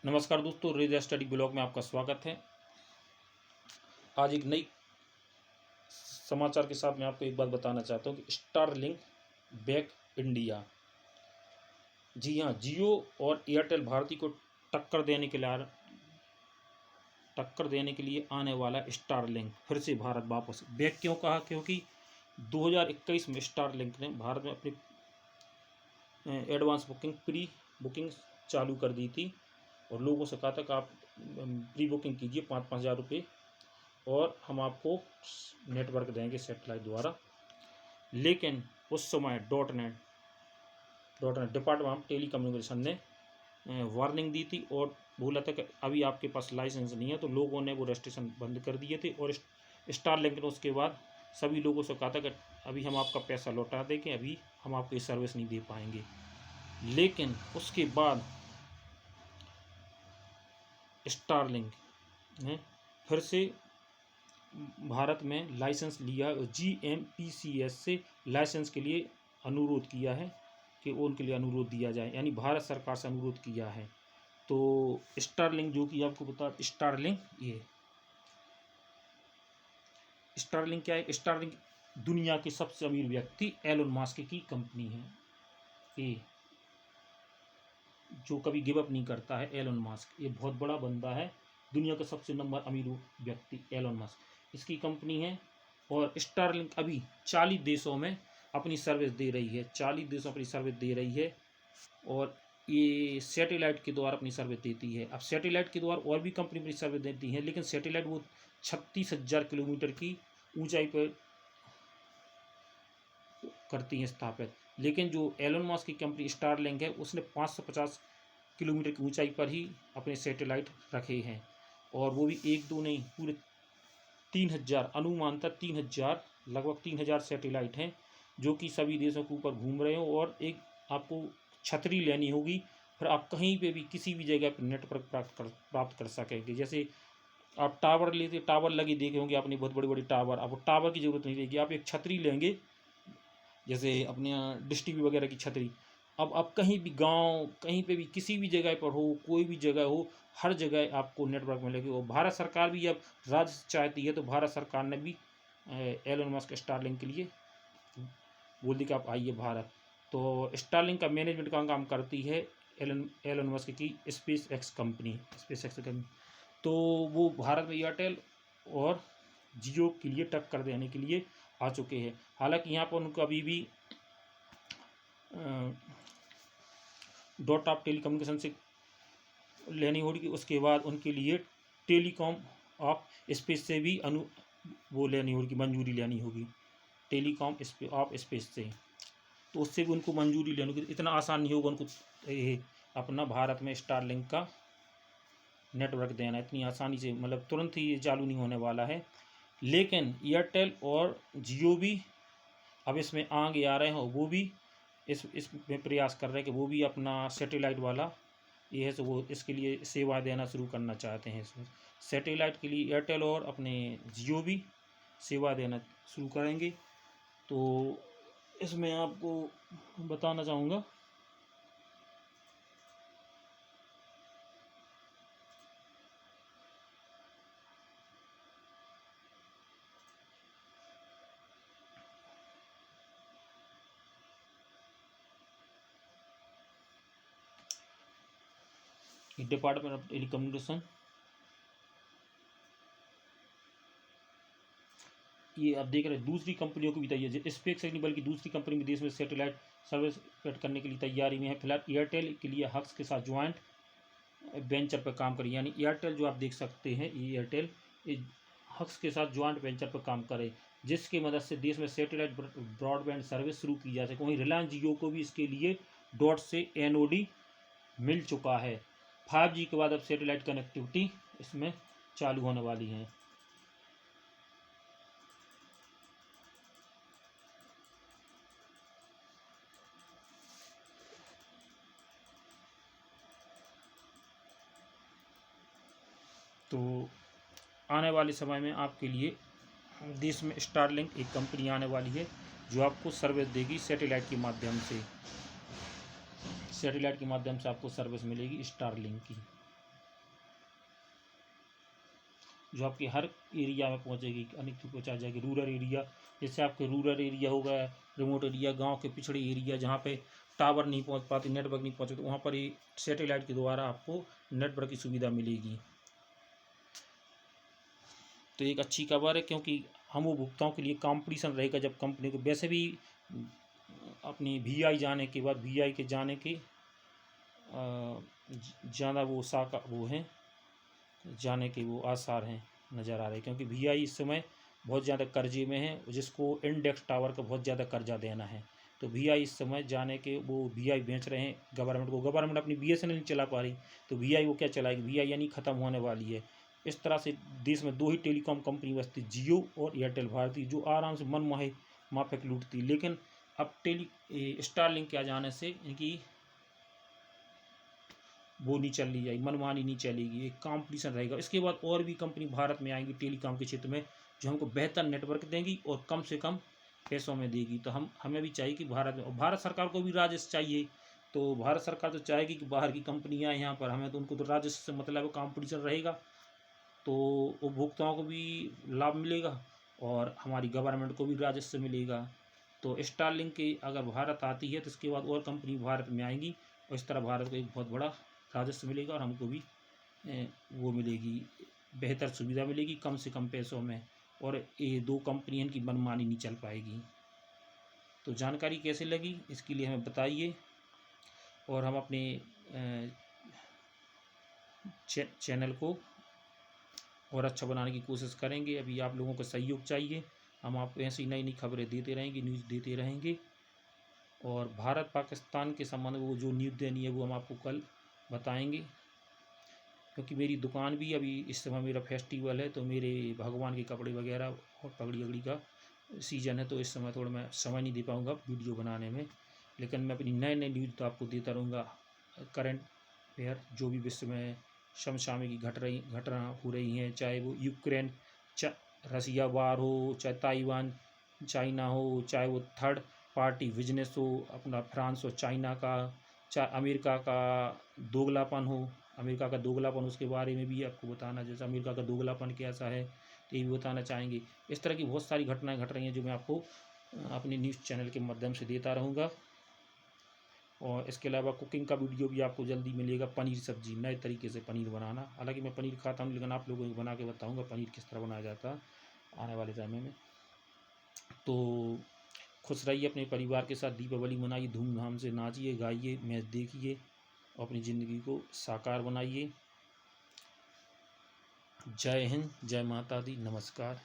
नमस्कार दोस्तों, raise study blog में आपका स्वागत है। आज एक नई समाचार के साथ मैं आपको एक बात बताना चाहता हूँ कि स्टारलिंक बैक इंडिया। जी हाँ, जियो और एयरटेल भारती को टक्कर देने के लिए आने वाला स्टारलिंक फिर से भारत वापस बैक क्यों कहा, क्योंकि 2021 में स्टारलिंक ने भारत में अपनी एडवांस प्री बुकिंग चालू कर दी थी और लोगों से कहा था कि आप प्री बुकिंग कीजिए 5,000 रुपये और हम आपको नेटवर्क देंगे सेटेलाइट द्वारा। लेकिन उस समय dot net department of telecommunication ने वार्निंग दी थी और बोला था कि अभी आपके पास लाइसेंस नहीं है, तो लोगों ने वो रजिस्ट्रेशन बंद कर दिए थे। और स्टारलिंक ने उसके बाद सभी लोगों से कहा था कि अभी हम आपका पैसा लौटा देंगे, अभी हम आपको ये सर्विस नहीं दे पाएंगे। लेकिन उसके बाद स्टारलिंक ने फिर से भारत में लाइसेंस लिया, GMPCS से लाइसेंस के लिए अनुरोध किया है कि उनके लिए अनुरोध दिया जाए, यानी भारत सरकार से अनुरोध किया है। तो स्टारलिंक, जो कि आपको बता, स्टारलिंक क्या है? स्टारलिंक दुनिया के सबसे अमीर व्यक्ति एलोन मस्क की कंपनी है, ये जो कभी गिव अप नहीं करता है। एलोन मस्क ये बहुत बड़ा बंदा है, दुनिया का सबसे नंबर अमीर व्यक्ति एलोन मस्क, इसकी कंपनी है। और स्टारलिंक अभी 40 देशों में अपनी सर्विस दे रही है, 40 देशों अपनी सर्विस दे रही है। और ये सैटेलाइट के द्वारा अपनी सर्विस देती है। अब सैटेलाइट के द्वारा और भी कंपनी अपनी सर्विस देती है, लेकिन सैटेलाइट वो 36,000 किलोमीटर की ऊंचाई पर करती हैं स्थापित। लेकिन जो एलोन मस्क की कंपनी स्टारलिंक है, उसने 550 किलोमीटर की ऊंचाई पर ही अपने सैटेलाइट रखे हैं। और वो भी एक दो नहीं, पूरे 3,000, अनुमानतः 3,000, लगभग 3,000 सैटेलाइट हैं जो कि सभी देशों के ऊपर घूम रहे हो। और एक आपको छतरी लेनी होगी, फिर आप कहीं पे भी किसी भी जगह पर नेटवर्क प्राप्त कर सकेंगे। जैसे आप टावर लेते, टावर लगे देखे होंगे आपने, बहुत बड़ी बड़ी टावर। अब टावर की ज़रूरत नहीं रहेगी, आप एक छतरी लेंगे, जैसे अपने यहाँ डिश टीवी वगैरह की छतरी। अब आप कहीं भी गांव, कहीं पे भी किसी भी जगह पर हो, कोई भी जगह हो, हर जगह आपको नेटवर्क मिलेगी। और भारत सरकार भी अब राज्य चाहती है, तो भारत सरकार ने भी एलोन मस्क स्टारलिंक के लिए बोल दी कि आप आइए भारत। तो स्टारलिंक का मैनेजमेंट का काम करती है एलोन मस्क की स्पेस एक्स कंपनी। तो वो भारत में एयरटेल और जियो के लिए टक्कर देने के लिए आ चुके हैं। हालांकि यहाँ पर उनको अभी भी डॉट ऑफ टेली कम्युनिकेशन से लेनी होगी। उसके बाद उनके लिए टेलीकॉम ऑफ स्पेस से भी वो लेनी होगी, मंजूरी लेनी होगी, टेलीकॉम ऑफ स्पेस से। तो उससे भी उनको मंजूरी लेनी होगी। इतना आसान नहीं होगा उनको अपना भारत में स्टारलिंक का नेटवर्क देना, इतनी आसानी से, मतलब तुरंत ही ये चालू नहीं होने वाला है। लेकिन एयरटेल और जियो भी अब इसमें आगे आ रहे हैं, और वो भी इसमें प्रयास कर रहे हैं कि वो भी अपना सैटेलाइट वाला ये है, तो वो इसके लिए सेवा देना शुरू करना चाहते हैं। इसमें सैटेलाइट के लिए एयरटेल और अपने जियो भी सेवा देना शुरू करेंगे। तो इसमें आपको बताना चाहूँगा कि डिपार्टमेंट ऑफ टेली कम्युनिकेशन ये आप देख रहे हैं दूसरी कंपनियों को भी तैयार, स्पेस नहीं बल्कि दूसरी कंपनी भी देश में सैटेलाइट सर्विस करने के लिए तैयारी में है। फिलहाल एयरटेल के लिए हक्स के साथ ज्वाइंट वेंचर पर काम करें, यानी एयरटेल जो आप देख सकते हैं, एयरटेल हक्स के साथ ज्वाइंट वेंचर पर काम करे, जिसकी मदद से देश में सैटेलाइट ब्रॉडबैंड सर्विस शुरू की जा सके। वहीं रिलायंस जियो को भी इसके लिए डॉट से NOD मिल चुका है। 5G के बाद अब सैटेलाइट कनेक्टिविटी इसमें चालू होने वाली है। तो आने वाले समय में आपके लिए देश में स्टारलिंक एक कंपनी आने वाली है जो आपको सर्विस देगी सैटेलाइट के माध्यम से। सैटेलाइट के माध्यम से आपको सर्विस मिलेगी स्टारलिंक की। जो आपके हर एरिया में पहुंचेगी, अनेक तक पहुँचा जाएगी। रूरल एरिया, जैसे आपके रूरल एरिया हो गया, रिमोट एरिया, गांव के पिछड़े एरिया जहाँ पे टावर नहीं पहुंच पाते, नेटवर्क नहीं पहुंचते, तो वहाँ पर ये सैटेलाइट के द्वारा आपको नेटवर्क की सुविधा मिलेगी। तो एक अच्छी खबर है, क्योंकि हम उपभोक्ताओं के लिए कंपटीशन रहेगा। जब कंपनी को वैसे भी अपनी VI जाने के बाद, VI के जाने के ज़्यादा वो हैं, जाने के वो आसार हैं, नज़र आ रहे हैं, क्योंकि VI इस समय बहुत ज़्यादा कर्जे में है, जिसको इंडेक्स टावर का बहुत ज़्यादा कर्जा देना है। तो VI इस समय जाने के वो VI बेच रहे हैं गवर्नमेंट को। गवर्नमेंट अपनी BSNL नहीं चला पा रही, तो VI वो क्या चलाएगी? VI यानी ख़त्म होने वाली है। इस तरह से देश में 2 ही टेलीकॉम कंपनी बचती, जियो और एयरटेल भारती, जो आराम से मनमाहे माफक लूटती। लेकिन अब स्टारलिंक के आ जाने से इनकी वो नहीं चल रही जाएगी, मनमानी नहीं चलेगी, एक कंपटीशन रहेगा। इसके बाद और भी कंपनी भारत में आएंगी टेलीकॉम के क्षेत्र में, जो हमको बेहतर नेटवर्क देंगी और कम से कम पैसों में देगी। तो हमें भी चाहिए कि भारत सरकार को भी राजस्व चाहिए। तो भारत सरकार तो चाहेगी कि बाहर की कंपनियाँ यहाँ पर, हमें तो उनको तो राजस्व से मतलब कंपटीशन रहेगा, तो उपभोक्ताओं को भी लाभ मिलेगा और हमारी गवर्नमेंट को भी राजस्व मिलेगा। तो स्टारलिंक की अगर भारत आती है तो इसके बाद और कंपनी भारत में आएंगी, और इस तरह भारत को एक बहुत बड़ा राजस्व मिलेगा और हमको भी वो मिलेगी, बेहतर सुविधा मिलेगी कम से कम पैसों में, और ये 2 कंपनियों की मनमानी नहीं चल पाएगी। तो जानकारी कैसे लगी इसके लिए हमें बताइए, और हम अपने चैनल को और अच्छा बनाने की कोशिश करेंगे। अभी आप लोगों का सहयोग चाहिए, हम आपको ऐसी नई नई खबरें देते रहेंगे, न्यूज़ देते रहेंगे। और भारत पाकिस्तान के संबंध में वो जो न्यूज़ देनी है वो हम आपको कल बताएंगे, क्योंकि मेरी दुकान भी अभी इस समय मेरा फेस्टिवल है, तो मेरे भगवान के कपड़े वगैरह और पगड़ी वगड़ी का सीज़न है, तो इस समय थोड़ा मैं समय नहीं दे पाऊँगा वीडियो बनाने में। लेकिन मैं अपनी नए नए न्यूज़ तो आपको देता रहूँगा, करंट अफेयर जो भी विश्व में समसामयिक घटना हो रही हैं, चाहे वो यूक्रेन रसिया वार हो, चाहे ताइवान चाइना हो, चाहे वो थर्ड पार्टी बिजनेस हो, अपना फ्रांस और चाइना का, चाहे अमेरिका का दोगलापन हो, अमेरिका का दोगलापन, उसके बारे में भी आपको बताना, जैसे अमेरिका का दोगलापन कैसा है तो ये भी बताना चाहेंगे। इस तरह की बहुत सारी घटनाएं घट रही हैं जो मैं आपको अपने न्यूज़ चैनल के माध्यम से देता रहूँगा। और इसके अलावा कुकिंग का वीडियो भी आपको जल्दी मिलेगा, पनीर सब्जी, नए तरीके से पनीर बनाना। हालांकि मैं पनीर खाता हूँ, लेकिन आप लोगों को बना के बताऊँगा पनीर किस तरह बनाया जाता है आने वाले समय में। तो खुश रहिए, अपने परिवार के साथ दीपावली मनाइए, धूमधाम से नाचिए, गाइए, मैच देखिए, और अपनी ज़िंदगी को साकार बनाइए। जय हिंद, जय माता दी, नमस्कार।